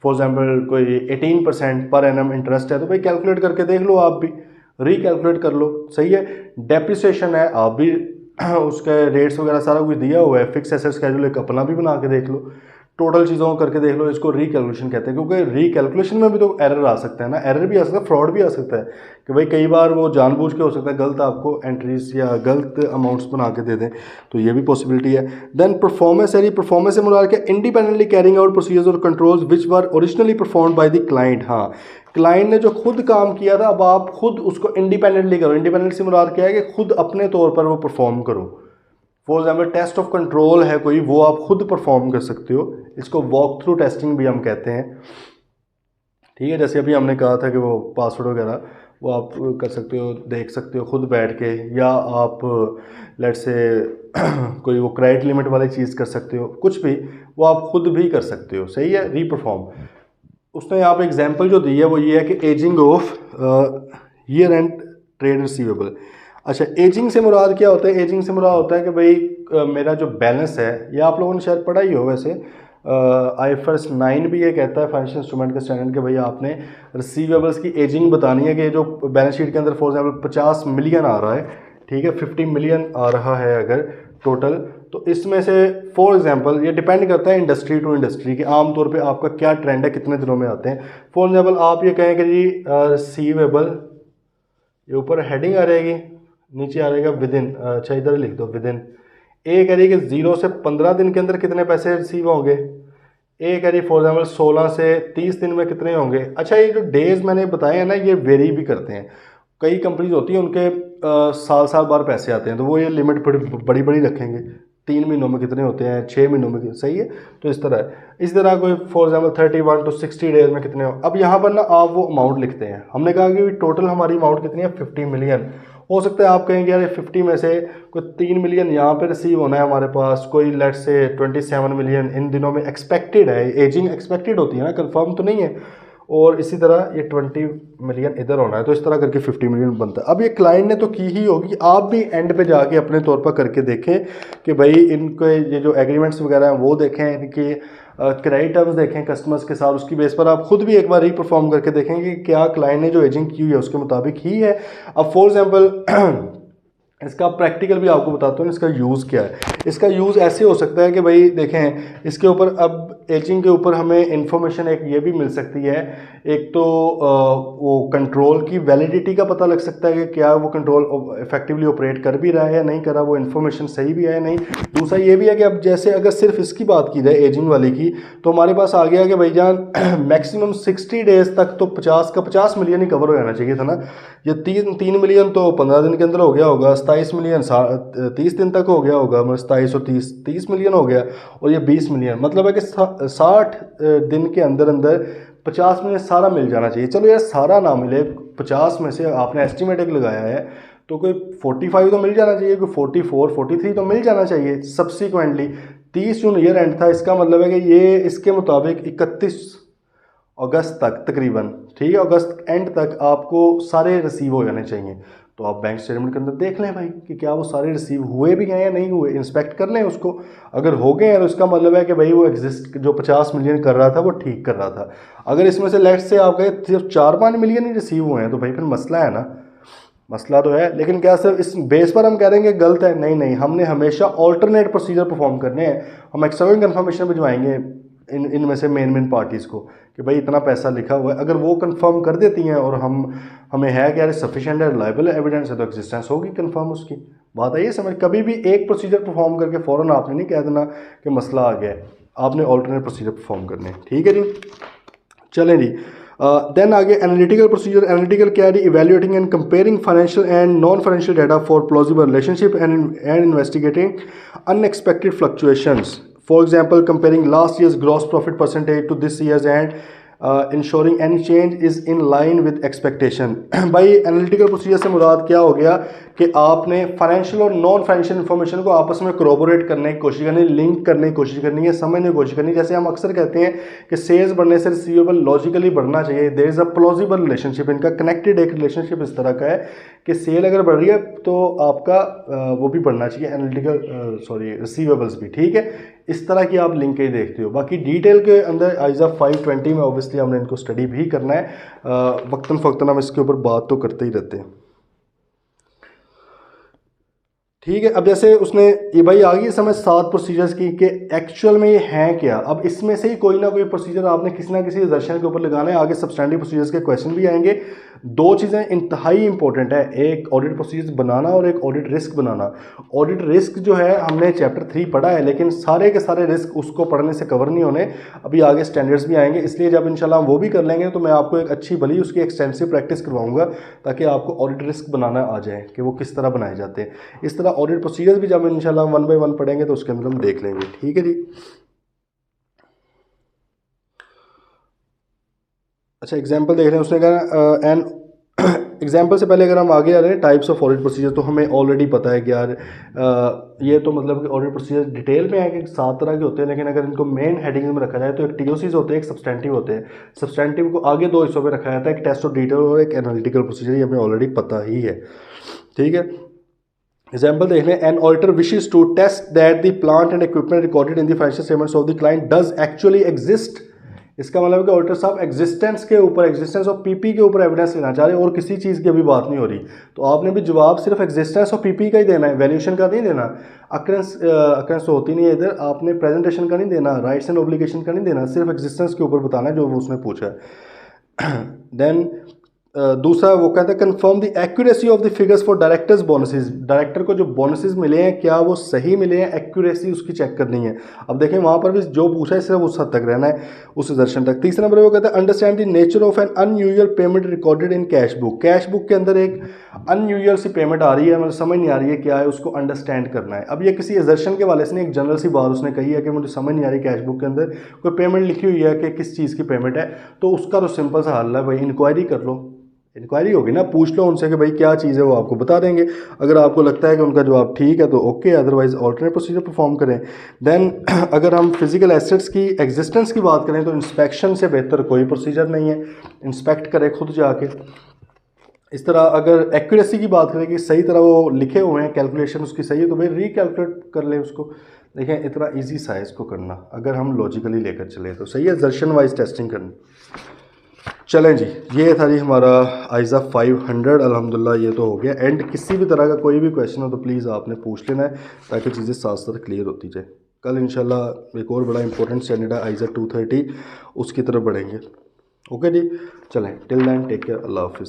फॉर एग्जांपल कोई 18% पर एनम इंटरेस्ट है, तो भाई कैलकुलेट करके देख लो, आप भी रीकैलकुलेट कर लो। सही है। डेप्रिसिएशन है, आप भी उसके रेट्स वगैरह सारा कुछ दिया हुआ है, फिक्स एसेट स्केड्यूल एक अपना भी बना के देख लो, टोटल चीज़ों को करके देख लो। इसको रीकैलकुलेशन कहते हैं, क्योंकि रीकैलकुलेशन में भी तो एरर आ सकता है ना, एरर भी आ सकता है, फ्रॉड भी आ सकता है कि भाई कई बार वो जानबूझ के हो सकता है गलत आपको एंट्रीज या गलत अमाउंट्स बना के दे दें, तो ये भी पॉसिबिलिटी है। देन परफॉर्मेंस है, परफॉर्मेंस से मुराद क्या, इंडिपेंडेंटली कैरिंग आउट प्रोसीजर्स और controls which were originally performed by the client. हाँ, क्लाइंट ने जो खुद काम किया था, अब आप खुद उसको इंडिपेंडेंटली करो। इंडिपेंडेंट से मुराद क्या है कि खुद अपने तौर पर वो परफॉर्म करो। For example test of control है कोई, वो आप खुद परफॉर्म कर सकते हो, इसको वॉक थ्रू टेस्टिंग भी हम कहते हैं। ठीक है। जैसे अभी हमने कहा था कि वो पासवर्ड वगैरह वो आप कर सकते हो, देख सकते हो खुद बैठ के, या आप लेट से कोई वो क्रेडिट लिमिट वाली चीज़ कर सकते हो, कुछ भी वो आप खुद भी कर सकते हो। सही है। रीपरफॉर्म उसने यहाँ पे एग्जांपल जो दी है वो ये है कि ageing of year and trade receivable. अच्छा, एजिंग से मुराद क्या होता है, एजिंग से मुराद होता है कि भाई मेरा जो बैलेंस है, ये आप लोगों ने शायद पढ़ा ही हो वैसे, IFRS 9 भी ये कहता है फाइनेंशियल इंस्ट्रूमेंट का स्टैंडर्ड कि भाई आपने रिसीवेबल्स की एजिंग बतानी है कि जो बैलेंस शीट के अंदर फॉर एग्जाम्पल 50 मिलियन आ रहा है, ठीक है, 50 मिलियन आ रहा है अगर टोटल, तो इसमें से फॉर एग्जांपल ये डिपेंड करता है इंडस्ट्री टू इंडस्ट्री कि आमतौर पे आपका क्या ट्रेंड है, कितने दिनों में आते हैं। फॉर एग्जांपल आप ये कहें कि जी रिसीवेबल, ये ऊपर हेडिंग आ रहेगी, नीचे आ रहेगा विद इन, अच्छा इधर लिख दो विद इन। ए कह रही है कि 0 से 15 दिन के अंदर कितने पैसे रिसीव होंगे, ए कह रही फॉर एग्जाम्पल 16 से 30 दिन में कितने होंगे। अच्छा, ये जो डेज मैंने बताए हैं ना, ये वेरी भी करते हैं। कई कंपनीज होती हैं उनके साल साल बार पैसे आते हैं, तो वो ये लिमिट बड़ी बड़ी रखेंगे, 3 महीनों में कितने होते हैं, 6 महीनों में। सही है। तो इस तरह है। इस तरह कोई फॉर एग्जाम्पल 31 to 60 डेज में कितने हो। अब यहाँ पर ना आप वो अमाउंट लिखते हैं, हमने कहा कि टोटल हमारी अमाउंट कितनी है, 50 मिलियन। हो सकता है आप कहेंगे यार 50 में से कोई 3 मिलियन यहाँ पे रिसीव होना है हमारे पास, कोई लेट से 27 मिलियन इन दिनों में एक्सपेक्टेड है। एजिंग एक्सपेक्टेड होती है ना, कंफर्म तो नहीं है। और इसी तरह ये 20 मिलियन इधर होना है, तो इस तरह करके 50 मिलियन बनता है। अब ये क्लाइंट ने तो की ही होगी, आप भी एंड पे जाके अपने तौर पर करके देखें कि भाई इनके ये जो एग्रीमेंट्स वगैरह हैं वो देखें, इनके किराए टर्म्स देखें कस्टमर्स के साथ, उसकी बेस पर आप खुद भी एक बार रीपरफॉर्म करके देखेंगे कि क्या क्लाइंट ने जो एजिंग की हुई है उसके मुताबिक ही है। अब फॉर एग्जाम्पल इसका प्रैक्टिकल भी आपको बताता हूँ, इसका यूज़ क्या है। इसका यूज़ ऐसे हो सकता है कि भाई देखें इसके ऊपर, अब एजिंग के ऊपर हमें इंफॉर्मेशन एक ये भी मिल सकती है, एक तो वो कंट्रोल की वैलिडिटी का पता लग सकता है कि क्या वो कंट्रोल इफेक्टिवली ऑपरेट कर भी रहा है या नहीं कर रहा, वो इन्फॉर्मेशन सही भी है या नहीं। दूसरा ये भी है कि अब जैसे अगर सिर्फ इसकी बात की जाए एजिंग वाली की, तो हमारे पास आ गया कि भाईजान मैक्सिमम 60 डेज तक तो 50 का 50 मिलियन ही कवर हो जाना चाहिए था ना। ये 3 मिलियन तो 15 दिन के अंदर हो गया होगा, 27 मिलियन 30 दिन तक हो गया होगा, 27 और 30 मिलियन हो गया, और ये 20 मिलियन, मतलब है कि 60 दिन के अंदर अंदर 50 मिलियन सारा मिल जाना चाहिए। चलो यार सारा ना मिले, 50 में से आपने एस्टिमेट एक लगाया है तो कोई 45 तो मिल जाना चाहिए, कोई 44 43 तो मिल जाना चाहिए सब्सिक्वेंटली। 30 जून ईयर एंड था, इसका मतलब है कि ये इसके मुताबिक 31 अगस्त तक तकरीबन, ठीक है, अगस्त एंड तक आपको सारे रिसीव हो जाने चाहिए। तो आप बैंक स्टेटमेंट के अंदर देख लें भाई कि क्या वो सारे रिसीव हुए भी हैं या नहीं हुए, इंस्पेक्ट कर लें उसको। अगर हो गए हैं तो इसका मतलब है कि भाई वो एग्जिस्ट जो 50 मिलियन कर रहा था वो ठीक कर रहा था। अगर इसमें से लेट से आप गए सिर्फ 4-5 मिलियन ही रिसीव हुए हैं तो भाई फिर मसला है ना, मसला तो है। लेकिन क्या सिर्फ इस बेस पर हम कह देंगे गलत है? नहीं नहीं, हमने हमेशा ऑल्टरनेट प्रोसीजर परफॉर्म करने हैं। हम एक्सटर्नल कन्फर्मेशन भिजवाएंगे इनमें से मेन पार्टीज़ को कि भाई इतना पैसा लिखा हुआ है, अगर वो कंफर्म कर देती हैं और हमें है कि यार सफिशिएंट है, रिलायबल एविडेंस है, तो एग्जिस्टेंस होगी कंफर्म उसकी। बात है ये समझ। कभी भी एक प्रोसीजर परफॉर्म करके फ़ौरन आपने नहीं कह देना कि मसला आ गया है, आपने ऑल्टरनेट प्रोसीजर परफॉर्म करने हैं, ठीक है जी। चलें जी, देन आगे एनालिटिकल प्रोसीजर। एनालिटिकल क्या है? Evaluating and comparing financial and non financial data for plausible relationship and investigating unexpected fluctuations. For example, comparing last year's gross profit percentage to this year's and ensuring any change is in line with expectation। भाई एनालिटिकल प्रोसीजर से मुराद क्या हो गया कि आपने फाइनेंशियल और नॉन फाइनेंशियल इन्फॉर्मेशन को आपस में कोरोबोरेट करने की कोशिश करनी, लिंक करने की कोशिश करनी है, समझने की कोशिश करनी। जैसे हम अक्सर कहते हैं कि सेल्स बढ़ने से रिसीवेबल लॉजिकली बढ़ना चाहिए, there is a plausible relationship. इनका कनेक्टेड एक रिलेशनशिप इस तरह का है कि सेल अगर बढ़ रही है तो आपका वो भी बढ़ना चाहिए, एनालिटिकल रिसीवेबल्स भी, ठीक है। इस तरह की आप लिंक ही देखते हो। बाकी डिटेल के अंदर आइज़ा 520 में ऑब्वियसली हमने इनको स्टडी भी करना है, वक्तन फ़क्तन हम इसके ऊपर बात तो करते ही रहते हैं, ठीक है। अब जैसे उसने ये भाई आ गई समझ 7 प्रोसीजर्स की कि एक्चुअल में ये हैं क्या। अब इसमें से ही कोई ना कोई प्रोसीजर आपने किसी ना किसी दर्शन के ऊपर लगाना है। आगे सब्सटैंडिव प्रोसीजर्स के क्वेश्चन भी आएंगे। 2 चीज़ें इंतहाई इंपॉर्टेंट है, एक ऑडिट प्रोसीजर बनाना और एक ऑडिट रिस्क बनाना। ऑडिट रिस्क जो है हमने चैप्टर 3 पढ़ा है, लेकिन सारे के सारे रिस्क उसको पढ़ने से कवर नहीं होने, अभी आगे स्टैंडर्ड्स भी आएंगे। इसलिए जब इंशाल्लाह हम वो भी कर लेंगे तो मैं आपको एक अच्छी भली उसकी एक्सटेंसिव प्रैक्टिस करवाऊंगा ताकि आपको ऑडिट रिस्क बनाना आ जाए कि वो किस तरह बनाए जाते हैं। इस तरह ऑडिट प्रोसीजर भी जब इंशाल्लाह 1 बाय 1 पढ़ेंगे तो उसके अंदर हम देख लेंगे, ठीक है जी। अच्छा, एग्जाम्पल देख रहे हैं, उसने कहा एन एग्जाम्पल से पहले अगर हम आगे आ रहे हैं टाइप्स ऑफ ऑडिट प्रोसीजर, तो हमें ऑलरेडी पता है कि यार ये तो मतलब कि ऑडिट प्रोसीजर डिटेल में है कि 7 तरह के होते हैं, लेकिन अगर इनको मेन हेडिंग में रखा जाए तो एक टीओसीज होते हैं, एक सब्सटेंटिव होते हैं। सब्सटेंटिव को आगे 2 हिस्सों में रखा जाता है, एक टेस्ट ऑफ डिटेल और एक एनालिटिकल प्रोसीजर। ये हमें ऑलरेडी पता ही है, ठीक है। एग्जाम्पल देख लें, an auditor wishes to test that the plant and equipment recorded in the financial statements of the client does actually exist. इसका मतलब है कि ऑडिटर साहब एग्जिस्टेंस के ऊपर, एग्जिस्टेंस ऑफ पीपी के ऊपर एविडेंस लेना चाह रहे हैं और किसी चीज़ की अभी बात नहीं हो रही। तो आपने भी जवाब सिर्फ एग्जिस्टेंस ऑफ पीपी का ही देना है, वैल्यूएशन का नहीं देना। अक्रेंस तो होती नहीं है इधर, आपने प्रेजेंटेशन का नहीं देना, राइट्स एंड ऑब्लिगेशन का नहीं देना, सिर्फ एग्जिस्टेंस के ऊपर बताना है जो वो उसने पूछा है। देन दूसरा वो कहता है confirm the accuracy of the figures for directors bonuses. Director को जो बोनसेस मिले हैं क्या वो सही मिले हैं, एक्यूरेसी उसकी चेक करनी है। अब देखें वहाँ पर भी जो पूछा है सिर्फ उस हद तक रहना है, उस दर्शन तक। तीसरा नंबर वो कहता है understand the nature of N unusual payment recorded in cash book. Cash book के अंदर एक अनयूजुअल सी पेमेंट आ रही है, मतलब समझ नहीं आ रही है क्या है, उसको अंडरस्टैंड करना है। अब ये किसी एजर्शन के वाले से नहीं, एक जनरल सी बात उसने कही है कि मुझे समझ नहीं आ रही कैश बुक के अंदर कोई पेमेंट लिखी हुई है कि किस चीज़ की पेमेंट है, तो उसका तो सिंपल सा हल है भाई, इंक्वायरी कर लो। इंक्वायरी होगी ना, पूछ लो उनसे कि भाई क्या चीज़ है, वो आपको बता देंगे। अगर आपको लगता है कि उनका जवाब ठीक है तो okay, otherwise alternate procedure perform करें। देन अगर हम फिजिकल एसेट्स की एग्जिस्टेंस की बात करें तो इंस्पेक्शन से बेहतर कोई प्रोसीजर नहीं है, इंस्पेक्ट करें खुद जाके। इस तरह अगर एक्यूरेसी की बात करें कि सही तरह वो लिखे हुए हैं, कैलकुलेशन उसकी सही है, तो भाई रिकैलकुलेट कर लें उसको। देखें इतना इजी सा है इसको करना, अगर हम लॉजिकली लेकर चले तो सही है, जर्शन वाइज टेस्टिंग करनी। चलें जी, ये था जी हमारा आइज़ा 500 अल्हम्दुलिल्लाह ये तो हो गया एंड। किसी भी तरह का कोई भी क्वेश्चन हो तो प्लीज़ आपने पूछ लेना है ताकि चीज़ें साथ साथ क्लियर होती जाए। कल इंशाल्लाह एक और बड़ा इंपॉर्टेंट स्टैंडर्ड है आइज़ा 230, उसकी तरफ बढ़ेंगे। ओके जी, चलें, टिल देन टेक केयर, अल्लाह हाफिज़।